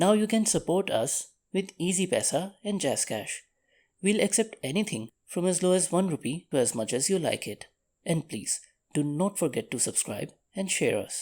Now you can support us with Easy Paisa and Jazz Cash. We'll accept anything from as low as 1 rupee to as much as you like it. And please, do not forget to subscribe and share us.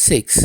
6.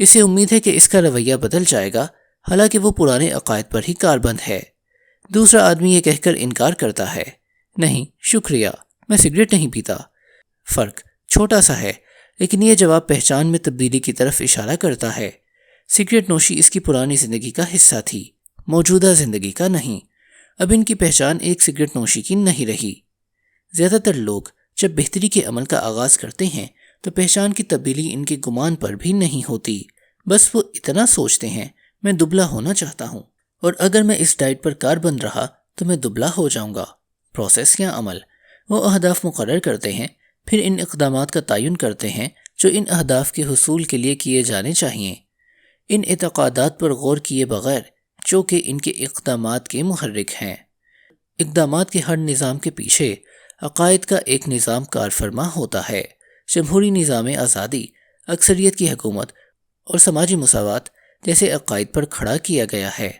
اسے امید ہے کہ اس کا رویہ بدل جائے گا، حالانکہ وہ پرانے عقائد پر ہی کاربند ہے۔ دوسرا آدمی یہ کہہ کر انکار کرتا ہے، نہیں شکریہ، میں سگریٹ نہیں پیتا۔ فرق چھوٹا سا ہے، لیکن یہ جواب پہچان میں تبدیلی کی طرف اشارہ کرتا ہے۔ سگریٹ نوشی اس کی پرانی زندگی کا حصہ تھی، موجودہ زندگی کا نہیں۔ اب ان کی پہچان ایک سگریٹ نوشی کی نہیں رہی۔ زیادہ تر لوگ جب بہتری کے عمل کا آغاز کرتے ہیں تو پہچان کی تبدیلی ان کے گمان پر بھی نہیں ہوتی، بس وہ اتنا سوچتے ہیں میں دبلا ہونا چاہتا ہوں، اور اگر میں اس ڈائٹ پر کاربند رہا تو میں دبلا ہو جاؤں گا۔ پروسیس یا عمل، وہ اہداف مقرر کرتے ہیں، پھر ان اقدامات کا تعین کرتے ہیں جو ان اہداف کے حصول کے لیے کیے جانے چاہئیں، ان اعتقادات پر غور کیے بغیر جو کہ ان کے اقدامات کے محرک ہیں۔ اقدامات کے ہر نظام کے پیچھے عقائد کا ایک نظام کار فرما ہوتا ہے۔ جمہوری نظام آزادی، اکثریت کی حکومت اور سماجی مساوات جیسے عقائد پر کھڑا کیا گیا ہے۔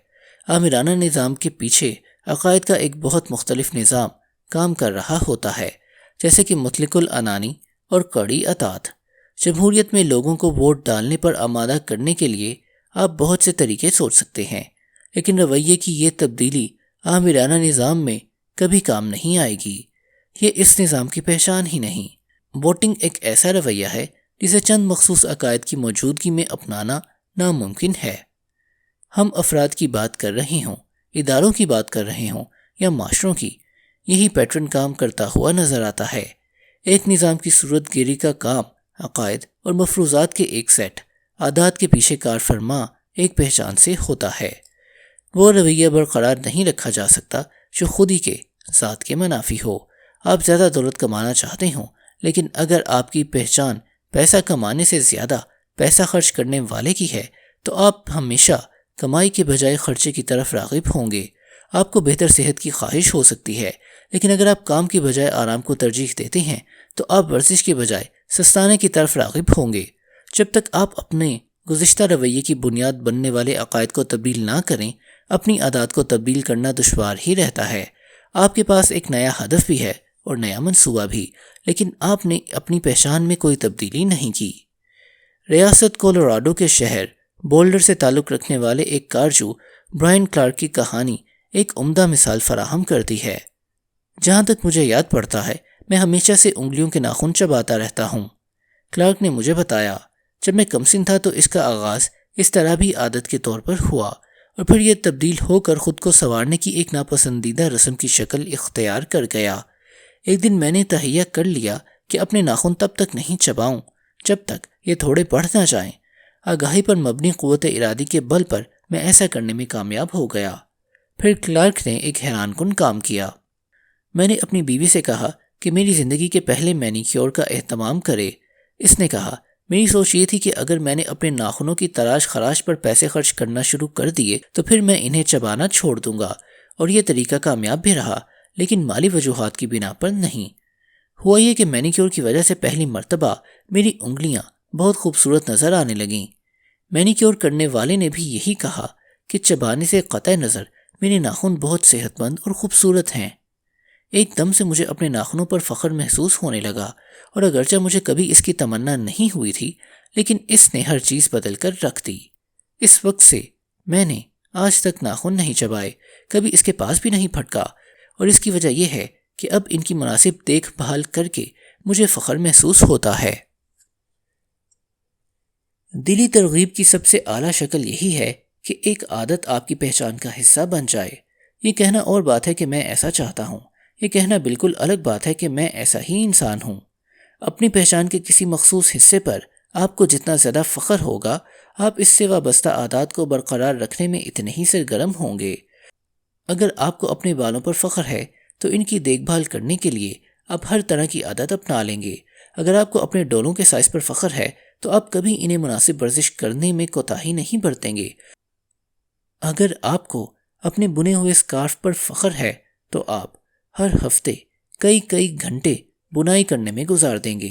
آمرانہ نظام کے پیچھے عقائد کا ایک بہت مختلف نظام کام کر رہا ہوتا ہے، جیسے کہ مطلق العنانی اور کڑی اطاعت۔ جمہوریت میں لوگوں کو ووٹ ڈالنے پر آمادہ کرنے کے لیے آپ بہت سے طریقے سوچ سکتے ہیں، لیکن رویے کی یہ تبدیلی آمرانہ نظام میں کبھی کام نہیں آئے گی۔ یہ اس نظام کی پہچان ہی نہیں۔ ووٹنگ ایک ایسا رویہ ہے جسے چند مخصوص عقائد کی موجودگی میں اپنانا ناممکن ہے۔ ہم افراد کی بات کر رہے ہوں، اداروں کی بات کر رہے ہوں یا معاشروں کی، یہی پیٹرن کام کرتا ہوا نظر آتا ہے۔ ایک نظام کی صورت گیری کا کام عقائد اور مفروضات کے ایک سیٹ عادات کے پیچھے کار فرما ایک پہچان سے ہوتا ہے۔ وہ رویہ برقرار نہیں رکھا جا سکتا جو خود ہی کے ذات کے منافی ہو۔ آپ زیادہ دولت کمانا چاہتے ہوں، لیکن اگر آپ کی پہچان پیسہ کمانے سے زیادہ پیسہ خرچ کرنے والے کی ہے تو آپ ہمیشہ کمائی کے بجائے خرچے کی طرف راغب ہوں گے۔ آپ کو بہتر صحت کی خواہش ہو سکتی ہے، لیکن اگر آپ کام کی بجائے آرام کو ترجیح دیتے ہیں تو آپ ورزش کے بجائے سستانے کی طرف راغب ہوں گے۔ جب تک آپ اپنے گزشتہ رویے کی بنیاد بننے والے عقائد کو تبدیل نہ کریں، اپنی عادات کو تبدیل کرنا دشوار ہی رہتا ہے۔ آپ کے پاس ایک نیا ہدف بھی ہے اور نیا منصوبہ بھی، لیکن آپ نے اپنی پہچان میں کوئی تبدیلی نہیں کی۔ ریاست کولوراڈو کے شہر بولڈر سے تعلق رکھنے والے ایک کارجو برائن کلارک کی کہانی ایک عمدہ مثال فراہم کرتی ہے۔ جہاں تک مجھے یاد پڑتا ہے، میں ہمیشہ سے انگلیوں کے ناخن چباتا رہتا ہوں۔ کلارک نے مجھے بتایا، جب میں کم سن تھا تو اس کا آغاز اس طرح بھی عادت کے طور پر ہوا، اور پھر یہ تبدیل ہو کر خود کو سنوارنے کی ایک ناپسندیدہ رسم کی شکل اختیار کر گیا۔ ایک دن میں نے تہیہ کر لیا کہ اپنے ناخن تب تک نہیں چباؤں جب تک یہ تھوڑے بڑھ نہ جائیں۔ آگاہی پر مبنی قوت ارادی کے بل پر میں ایسا کرنے میں کامیاب ہو گیا۔ پھر کلارک نے ایک حیران کن کام کیا۔ میں نے اپنی بیوی سے کہا کہ میری زندگی کے پہلے مینیکیور کا اہتمام کرے۔ اس نے کہا، میری سوچ یہ تھی کہ اگر میں نے اپنے ناخنوں کی تراش خراش پر پیسے خرچ کرنا شروع کر دیے تو پھر میں انہیں چبانا چھوڑ دوں گا، اور یہ طریقہ کامیاب بھی رہا، لیکن مالی وجوہات کی بنا پر نہیں۔ ہوا یہ کہ مینیکیور کی وجہ سے پہلی مرتبہ میری انگلیاں بہت خوبصورت نظر آنے لگیں۔ مینیکیور کرنے والے نے بھی یہی کہا کہ چبانے سے قطع نظر میرے ناخن بہت صحت مند اور خوبصورت ہیں۔ ایک دم سے مجھے اپنے ناخنوں پر فخر محسوس ہونے لگا، اور اگرچہ مجھے کبھی اس کی تمنا نہیں ہوئی تھی، لیکن اس نے ہر چیز بدل کر رکھ دی۔ اس وقت سے میں نے آج تک ناخن نہیں چبائے، کبھی اس کے پاس بھی نہیں پھٹکا، اور اس کی وجہ یہ ہے کہ اب ان کی مناسب دیکھ بھال کر کے مجھے فخر محسوس ہوتا ہے۔ دلی ترغیب کی سب سے اعلیٰ شکل یہی ہے کہ ایک عادت آپ کی پہچان کا حصہ بن جائے۔ یہ کہنا اور بات ہے کہ میں ایسا چاہتا ہوں، یہ کہنا بالکل الگ بات ہے کہ میں ایسا ہی انسان ہوں۔ اپنی پہچان کے کسی مخصوص حصے پر آپ کو جتنا زیادہ فخر ہوگا، آپ اس سے وابستہ عادات کو برقرار رکھنے میں اتنے ہی سرگرم ہوں گے۔ اگر آپ کو اپنے بالوں پر فخر ہے تو ان کی دیکھ بھال کرنے کے لیے آپ ہر طرح کی عادت اپنا لیں گے۔ اگر آپ کو اپنے ڈولوں کے سائز پر فخر ہے تو آپ کبھی انہیں مناسب ورزش کرنے میں کوتاہی نہیں برتیں گے۔ اگر آپ کو اپنے بنے ہوئے اسکارف پر فخر ہے تو آپ ہر ہفتے کئی گھنٹے بنائی کرنے میں گزار دیں گے۔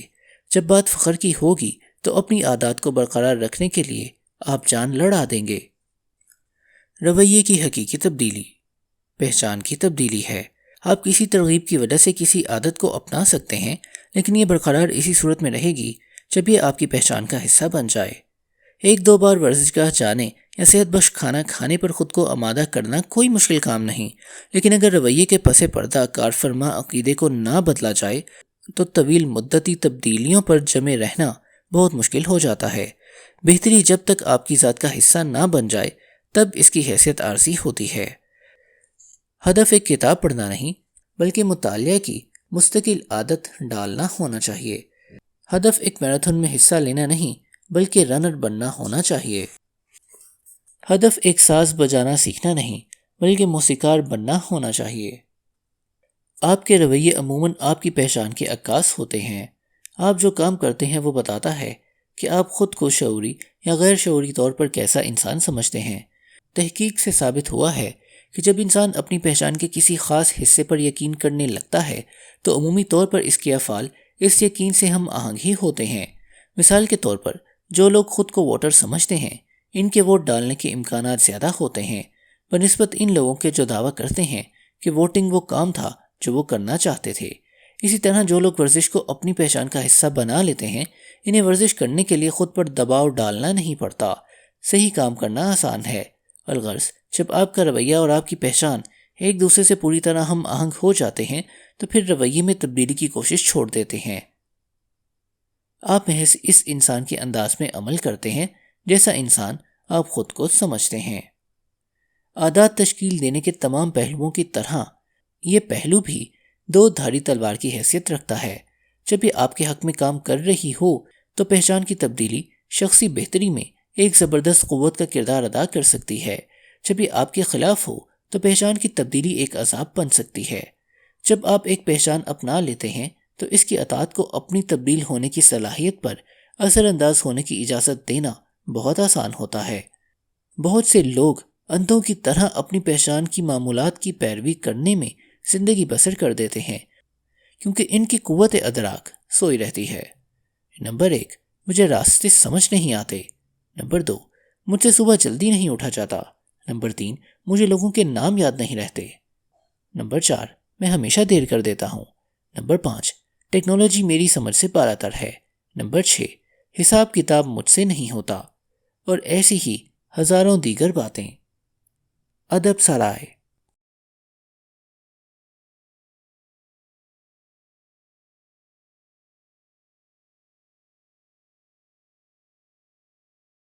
جب بات فخر کی ہوگی تو اپنی عادات کو برقرار رکھنے کے لیے آپ جان لڑا دیں گے۔ رویے کی حقیقی تبدیلی پہچان کی تبدیلی ہے۔ آپ کسی ترغیب کی وجہ سے کسی عادت کو اپنا سکتے ہیں، لیکن یہ برقرار اسی صورت میں رہے گی جب یہ آپ کی پہچان کا حصہ بن جائے۔ ایک دو بار ورزش گاہ جانے یا صحت بخش کھانا کھانے پر خود کو آمادہ کرنا کوئی مشکل کام نہیں، لیکن اگر رویے کے پس پردہ کار فرما عقیدے کو نہ بدلا جائے تو طویل مدتی تبدیلیوں پر جمے رہنا بہت مشکل ہو جاتا ہے۔ بہتری جب تک آپ کی ذات کا حصہ نہ بن جائے تب اس کی حیثیت عارضی ہوتی ہے۔ ہدف ایک کتاب پڑھنا نہیں بلکہ مطالعہ کی مستقل عادت ڈالنا ہونا چاہیے۔ ہدف ایک میراتھن میں حصہ لینا نہیں بلکہ رنر بننا ہونا چاہیے۔ ہدف ایک ساز بجانا سیکھنا نہیں بلکہ موسیقار بننا ہونا چاہیے۔ آپ کے رویے عموماً آپ کی پہچان کے عکاس ہوتے ہیں۔ آپ جو کام کرتے ہیں وہ بتاتا ہے کہ آپ خود کو شعوری یا غیر شعوری طور پر کیسا انسان سمجھتے ہیں۔ تحقیق سے ثابت ہوا ہے کہ جب انسان اپنی پہچان کے کسی خاص حصے پر یقین کرنے لگتا ہے تو عمومی طور پر اس کے افعال اس یقین سے ہم آہنگ ہی ہوتے ہیں۔ مثال کے طور پر جو لوگ خود کو ووٹر سمجھتے ہیں ان کے ووٹ ڈالنے کے امکانات زیادہ ہوتے ہیں بنسبت ان لوگوں کے جو دعویٰ کرتے ہیں کہ ووٹنگ وہ کام تھا جو وہ کرنا چاہتے تھے۔ اسی طرح جو لوگ ورزش کو اپنی پہچان کا حصہ بنا لیتے ہیں انہیں ورزش کرنے کے لیے خود پر دباؤ ڈالنا نہیں پڑتا، صحیح کام کرنا آسان ہے۔ الغرض جب آپ کا رویہ اور آپ کی پہچان ایک دوسرے سے پوری طرح ہم آہنگ ہو جاتے ہیں تو پھر رویے میں تبدیلی کی کوشش چھوڑ دیتے ہیں۔ آپ محض اس انسان کے انداز میں عمل کرتے ہیں جیسا انسان آپ خود کو سمجھتے ہیں۔ عادات تشکیل دینے کے تمام پہلوؤں کی طرح یہ پہلو بھی دو دھاری تلوار کی حیثیت رکھتا ہے۔ جب یہ آپ کے حق میں کام کر رہی ہو تو پہچان کی تبدیلی شخصی بہتری میں ایک زبردست قوت کا کردار ادا کر سکتی ہے۔ جب یہ آپ کے خلاف ہو تو پہچان کی تبدیلی ایک عذاب بن سکتی ہے۔ جب آپ ایک پہچان اپنا لیتے ہیں تو اس کی اطاعت کو اپنی تبدیل ہونے کی صلاحیت پر اثر انداز ہونے کی اجازت دینا بہت آسان ہوتا ہے۔ بہت سے لوگ اندھوں کی طرح اپنی پہچان کی معمولات کی پیروی کرنے میں زندگی بسر کر دیتے ہیں کیونکہ ان کی قوت ادراک سوئی رہتی ہے۔ نمبر 1، مجھے راستے سمجھ نہیں آتے۔ نمبر 2، مجھ سے صبح جلدی نہیں اٹھا جاتا۔ نمبر 3، مجھے لوگوں کے نام یاد نہیں رہتے۔ نمبر 4، میں ہمیشہ دیر کر دیتا ہوں۔ نمبر 5، ٹیکنالوجی میری سمجھ سے بالا تر ہے۔ نمبر 6، حساب کتاب مجھ سے نہیں ہوتا، اور ایسی ہی ہزاروں دیگر باتیں۔ ادب سرائے۔